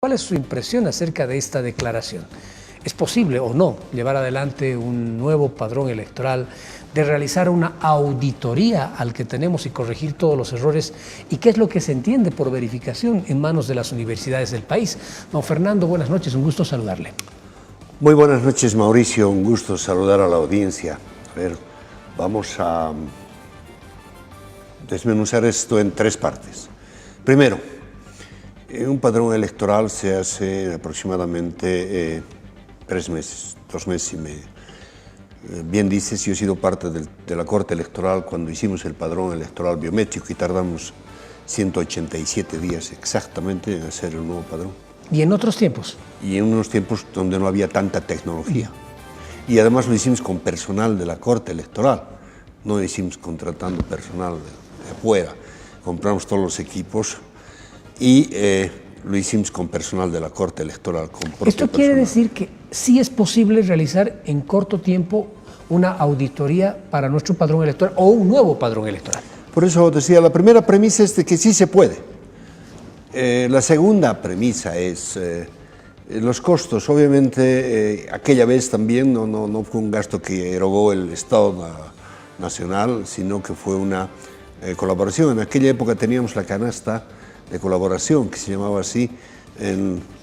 ¿Cuál es su impresión acerca de esta declaración? ¿Es posible o no llevar adelante un nuevo padrón electoral, de realizar una auditoría al que tenemos y corregir todos los errores? ¿Y qué es lo que se entiende por verificación en manos de las universidades del país? Don Fernando, buenas noches, un gusto saludarle. Muy buenas noches, Mauricio, un gusto saludar a la audiencia. A ver, vamos a desmenuzar esto en tres partes. Primero, un padrón electoral se hace aproximadamente 3 meses, 2 meses y medio. Bien dices, yo he sido parte de la Corte Electoral cuando hicimos el padrón electoral biométrico y tardamos 187 días exactamente en hacer el nuevo padrón. ¿Y en otros tiempos? Y en unos tiempos donde no había tanta tecnología. Y además lo hicimos con personal de la Corte Electoral, no lo hicimos contratando personal de afuera. Compramos todos los equipos y lo hicimos con personal de la Corte Electoral. ¿Esto quiere decir que sí es posible realizar en corto tiempo una auditoría para nuestro padrón electoral o un nuevo padrón electoral? Por eso decía, la primera premisa es de que sí se puede. La segunda premisa es los costos. Obviamente, aquella vez también no fue un gasto que erogó el Estado Nacional, sino que fue una colaboración. En aquella época teníamos la canasta de colaboración, que se llamaba así,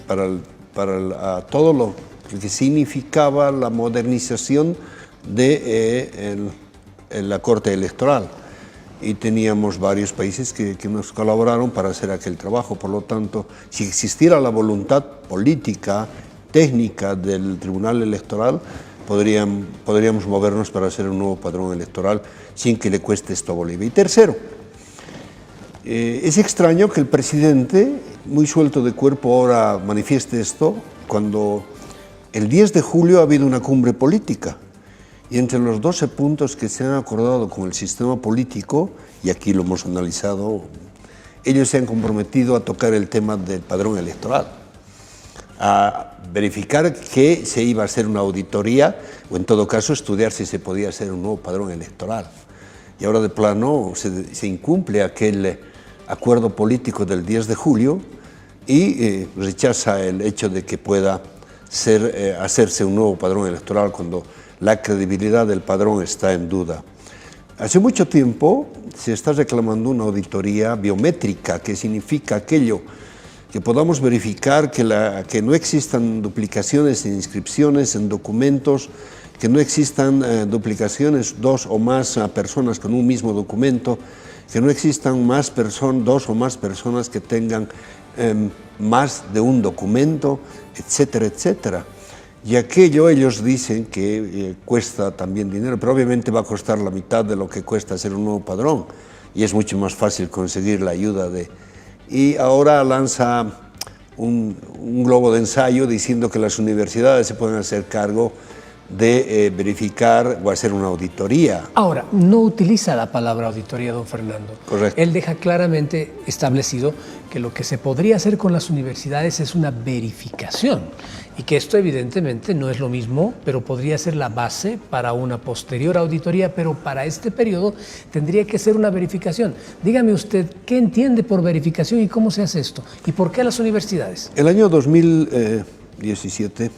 para todo lo que significaba la modernización de la Corte Electoral. Y teníamos varios países que nos colaboraron para hacer aquel trabajo. Por lo tanto, si existiera la voluntad política, técnica del Tribunal Electoral, podríamos movernos para hacer un nuevo padrón electoral sin que le cueste esto a Bolivia. Y tercero, es extraño que el presidente, muy suelto de cuerpo, ahora manifieste esto, cuando el 10 de julio ha habido una cumbre política y entre los 12 puntos que se han acordado con el sistema político, y aquí lo hemos analizado, ellos se han comprometido a tocar el tema del padrón electoral, a verificar que se iba a hacer una auditoría o en todo caso estudiar si se podía hacer un nuevo padrón electoral. Y ahora de plano se incumple aquel acuerdo político del 10 de julio y rechaza el hecho de que pueda hacerse un nuevo padrón electoral cuando la credibilidad del padrón está en duda. Hace mucho tiempo se está reclamando una auditoría biométrica, que significa aquello que podamos verificar que no existan duplicaciones en inscripciones, en documentos, que no existan duplicaciones, 2 o más personas con un mismo documento, que no existan 2 o más personas que tengan más de un documento, etcétera, etcétera. Y aquello ellos dicen que cuesta también dinero, pero obviamente va a costar la mitad de lo que cuesta hacer un nuevo padrón y es mucho más fácil conseguir la ayuda de... Y ahora lanza un globo de ensayo diciendo que las universidades se pueden hacer cargo de verificar o hacer una auditoría. Ahora, no utiliza la palabra auditoría, don Fernando. Correcto. Él deja claramente establecido que lo que se podría hacer con las universidades es una verificación y que esto evidentemente no es lo mismo, pero podría ser la base para una posterior auditoría, pero para este periodo tendría que ser una verificación. Dígame usted, ¿qué entiende por verificación y cómo se hace esto? ¿Y por qué las universidades? El año 2017...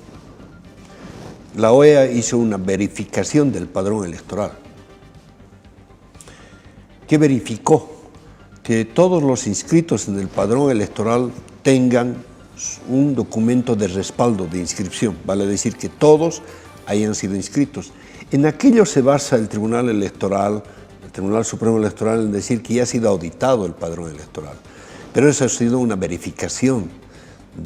la OEA hizo una verificación del padrón electoral. ¿Qué verificó? Que todos los inscritos en el padrón electoral tengan un documento de respaldo de inscripción, vale decir que todos hayan sido inscritos. En aquello se basa el Tribunal Electoral, el Tribunal Supremo Electoral, en decir que ya ha sido auditado el padrón electoral. Pero eso ha sido una verificación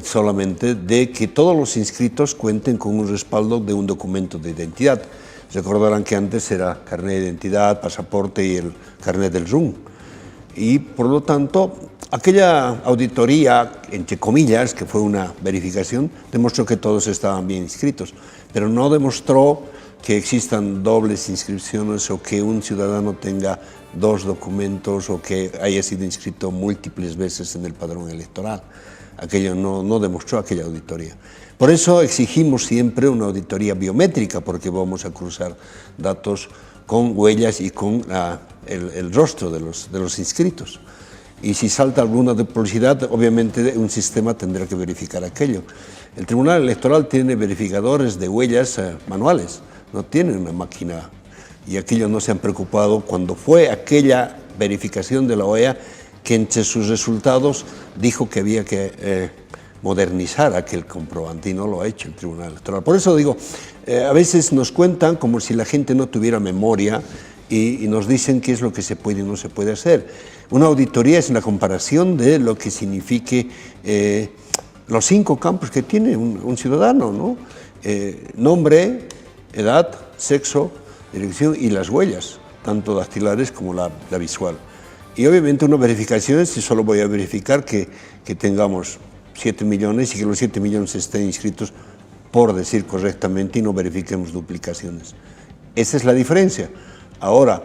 solamente de que todos los inscritos cuenten con un respaldo de un documento de identidad. Recordarán que antes era carnet de identidad, pasaporte y el carnet del RUN. Y por lo tanto, aquella auditoría, entre comillas, que fue una verificación, demostró que todos estaban bien inscritos, pero no demostró que existan dobles inscripciones o que un ciudadano tenga 2 documentos o que haya sido inscrito múltiples veces en el padrón electoral. Aquello no demostró aquella auditoría. Por eso exigimos siempre una auditoría biométrica, porque vamos a cruzar datos con huellas y con el rostro de los inscritos. y si salta alguna duplicidad, obviamente un sistema tendrá que verificar aquello. El Tribunal Electoral tiene verificadores de huellas manuales, no tiene una máquina, y aquellos no se han preocupado cuando fue aquella verificación de la OEA que entre sus resultados dijo que había que modernizar aquel comprobante, y no lo ha hecho el Tribunal Electoral. Por eso digo, a veces nos cuentan como si la gente no tuviera memoria y nos dicen qué es lo que se puede y no se puede hacer. Una auditoría es una comparación de lo que signifique los 5 campos que tiene un ciudadano, ¿no? Nombre, edad, sexo, dirección y las huellas, tanto dactilares como la visual. Y obviamente una verificación es si solo voy a verificar que tengamos 7 millones y que los 7 millones estén inscritos por decir correctamente y no verifiquemos duplicaciones. Esa es la diferencia. Ahora,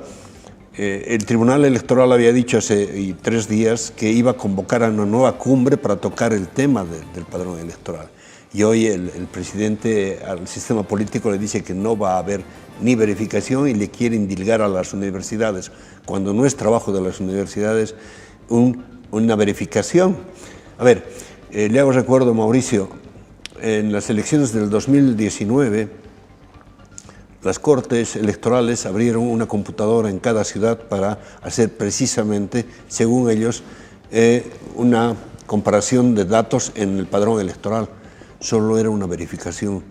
el Tribunal Electoral había dicho hace 3 días que iba a convocar a una nueva cumbre para tocar el tema del padrón electoral. Y hoy el presidente al sistema político le dice que no va a haber ni verificación y le quiere indilgar a las universidades, cuando no es trabajo de las universidades una verificación. A ver, le hago recuerdo, Mauricio, en las elecciones del 2019, las Cortes Electorales abrieron una computadora en cada ciudad para hacer precisamente, según ellos, una comparación de datos en el padrón electoral. Solo era una verificación.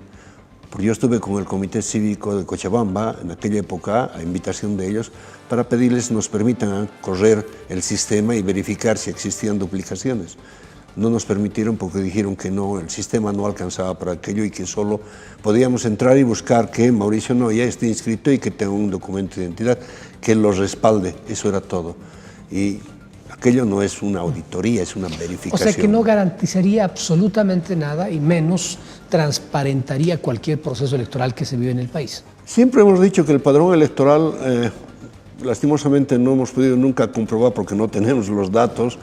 Porque yo estuve con el Comité Cívico de Cochabamba en aquella época, a invitación de ellos, para pedirles nos permitan correr el sistema y verificar si existían duplicaciones. No nos permitieron porque dijeron que no, el sistema no alcanzaba para aquello y que solo podíamos entrar y buscar que Mauricio Noya esté inscrito y que tenga un documento de identidad que lo respalde. Eso era todo. Y aquello no es una auditoría, es una verificación. O sea que no garantizaría absolutamente nada y menos transparentaría cualquier proceso electoral que se vive en el país. Siempre hemos dicho que el padrón electoral, lastimosamente no hemos podido nunca comprobar porque no tenemos los datos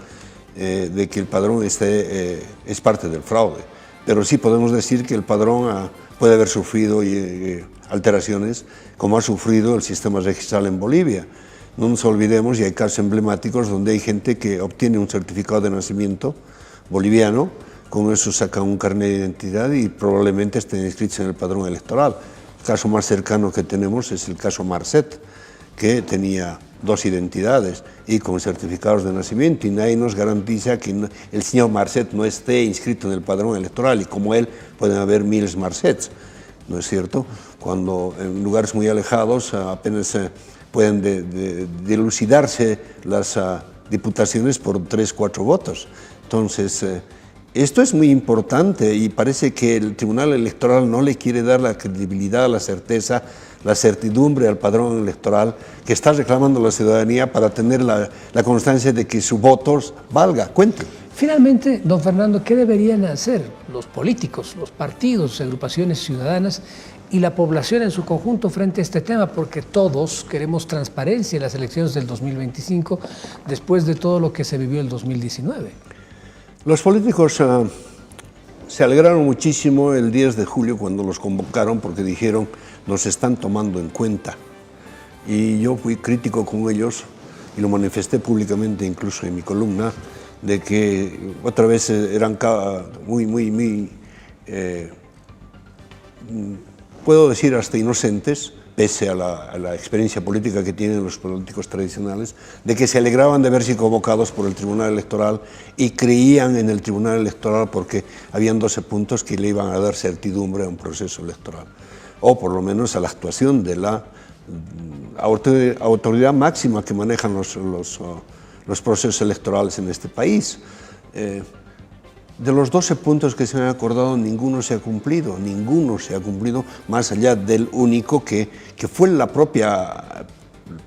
de que el padrón es parte del fraude. Pero sí podemos decir que el padrón puede haber sufrido alteraciones como ha sufrido el sistema registral en Bolivia. No nos olvidemos, y hay casos emblemáticos donde hay gente que obtiene un certificado de nacimiento boliviano, con eso saca un carnet de identidad y probablemente estén inscritos en el padrón electoral. El caso más cercano que tenemos es el caso Marcet, que tenía 2 identidades y con certificados de nacimiento, y nadie nos garantiza que el señor Marcet no esté inscrito en el padrón electoral, y como él pueden haber miles Marcets, ¿no es cierto? Cuando en lugares muy alejados apenas pueden dilucidarse las diputaciones por 3 o 4 votos. Entonces, esto es muy importante y parece que el Tribunal Electoral no le quiere dar la credibilidad, la certeza, la certidumbre al padrón electoral que está reclamando la ciudadanía para tener la constancia de que su voto valga, cuente. Finalmente, don Fernando, ¿qué deberían hacer los políticos, los partidos, agrupaciones ciudadanas y la población en su conjunto frente a este tema? Porque todos queremos transparencia en las elecciones del 2025 después de todo lo que se vivió el 2019. Los políticos se alegraron muchísimo el 10 de julio cuando los convocaron porque dijeron nos están tomando en cuenta. Y yo fui crítico con ellos y lo manifesté públicamente incluso en mi columna, de que otra vez eran puedo decir hasta inocentes, pese a la experiencia política que tienen los políticos tradicionales, de que se alegraban de verse convocados por el Tribunal Electoral y creían en el Tribunal Electoral porque habían 12 puntos que le iban a dar certidumbre a un proceso electoral, o por lo menos a la actuación de la autoridad máxima que manejan los procesos electorales en este país. De los 12 puntos que se han acordado, ninguno se ha cumplido, más allá del único que fue el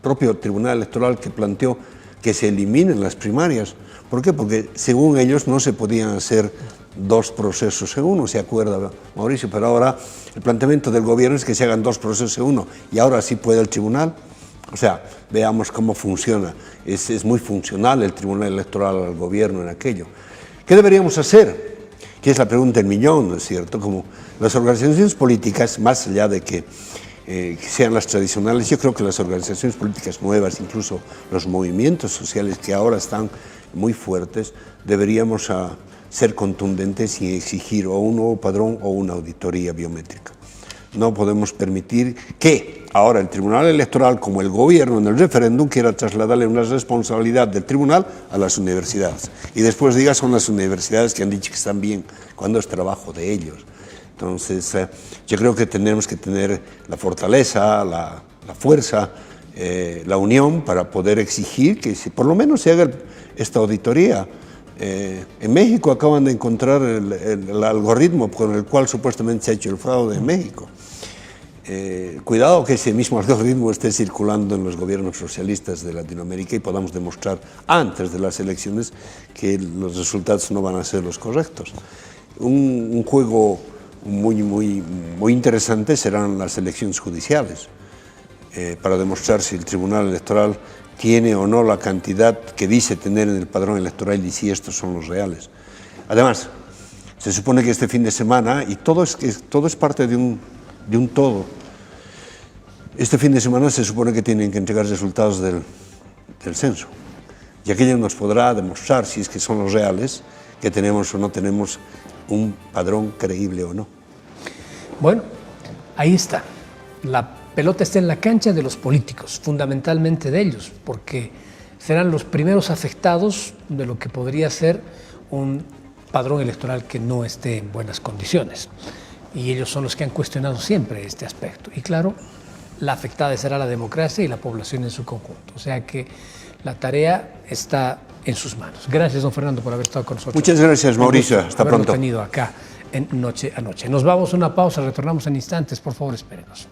propio Tribunal Electoral que planteó que se eliminen las primarias. ¿Por qué? Porque según ellos no se podían hacer 2 procesos en uno, ¿se acuerda, Mauricio? Pero ahora el planteamiento del gobierno es que se hagan 2 procesos en uno, y ahora sí puede el tribunal. O sea, veamos cómo funciona. Es muy funcional el Tribunal Electoral al gobierno en aquello. ¿Qué deberíamos hacer? Que es la pregunta del millón, ¿no es cierto? Como las organizaciones políticas, más allá de que sean las tradicionales, yo creo que las organizaciones políticas nuevas, incluso los movimientos sociales que ahora están muy fuertes, deberíamos ser contundentes y exigir o un nuevo padrón o una auditoría biométrica. No podemos permitir que ahora el Tribunal Electoral, como el gobierno en el referéndum, quiera trasladarle una responsabilidad del tribunal a las universidades. Y después diga, son las universidades que han dicho que están bien, cuando es trabajo de ellos. Entonces, yo creo que tenemos que tener la fortaleza, la fuerza, la unión para poder exigir que por lo menos se haga esta auditoría. En México acaban de encontrar el algoritmo con el cual supuestamente se ha hecho el fraude en México. Cuidado que ese mismo algoritmo esté circulando en los gobiernos socialistas de Latinoamérica y podamos demostrar antes de las elecciones que los resultados no van a ser los correctos. Un juego muy interesante serán las elecciones judiciales, para demostrar si el Tribunal Electoral tiene o no la cantidad que dice tener en el padrón electoral y si estos son los reales. Además, se supone que este fin de semana, y todo es parte de un todo, este fin de semana se supone que tienen que entregar resultados del censo, y aquello nos podrá demostrar si es que son los reales, que tenemos o no tenemos un padrón creíble o no. Bueno, ahí está. La pelota está en la cancha de los políticos, fundamentalmente de ellos, porque serán los primeros afectados de lo que podría ser un padrón electoral que no esté en buenas condiciones. Y ellos son los que han cuestionado siempre este aspecto. Y claro, la afectada será la democracia y la población en su conjunto. O sea que la tarea está en sus manos. Gracias, don Fernando, por haber estado con nosotros. Muchas gracias, Mauricio. Hasta pronto. Tenido acá en Noche a Noche. Nos vamos a una pausa, retornamos en instantes. Por favor, espérenos.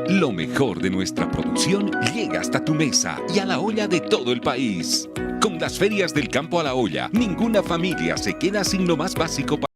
Lo mejor de nuestra producción llega hasta tu mesa y a la olla de todo el país. Con las ferias del campo a la olla, ninguna familia se queda sin lo más básico para